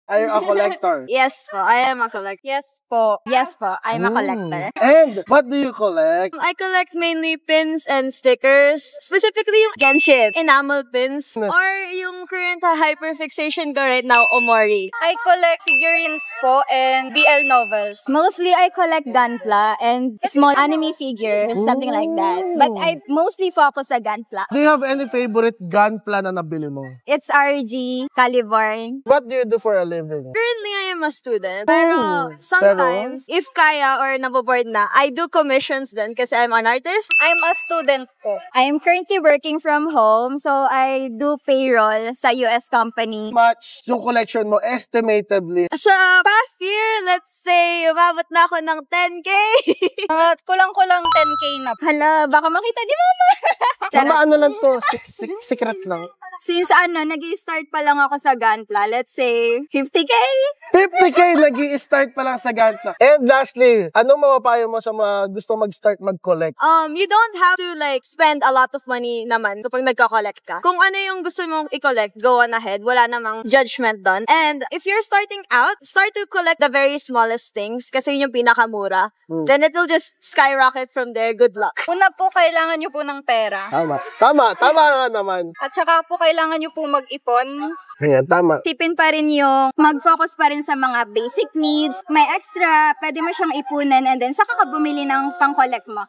Are you a collector? Yes po, I am a collector. Yes po. Yes po, I'm a collector. And what do you collect? I collect mainly pins and stickers. Specifically yung Genshin, enamel pins. Or yung current hyperfixation ko right now, Omori. I collect figurines po and BL novels. Mostly, I collect Gunpla and small anime figures, something like that. But I mostly focus sa Gunpla. Do you have any favorite gunpla na nabili mo? It's RG, Caliborn. What do you do for a living? Currently, I am a student. Pero sometimes, if kaya or naboboard na, I do commissions then kasi I'm an artist. I'm a student po. I am currently working from home, so I do payroll sa US company. Much yung collection mo estimatedly? Sa past year, let's say, umabot na ako ng 10K. Kulang-kulang 10K na po. Hala, baka makita ni Mama. Mama, ano lang to? Secret lang. Since nag-i-start pa lang ako sa Gunpla, let's say 50K. 50K nag-i-start pa lang sa gunpla. And lastly, anong mapapayo mo sa mga gusto mag-start mag-collect? You don't have to like spend a lot of money naman kapag nagko-collect ka. Kung ano yung gusto mong i-collect, go on ahead. Wala namang judgment doon. And if you're starting out, start to collect the very smallest things kasi yun yung pinakamura. Then it will just skyrocket from there. Good luck. Una po, kailangan nyo po ng pera. Tama nga naman. At saka po, kailangan nyo po mag-ipon. Ayan, tama. Tipin pa rin yung mag-focus pa rin sa mga basic needs. May extra, pwede mo siyang ipunan and then saka ka bumili ng pang-collect mo.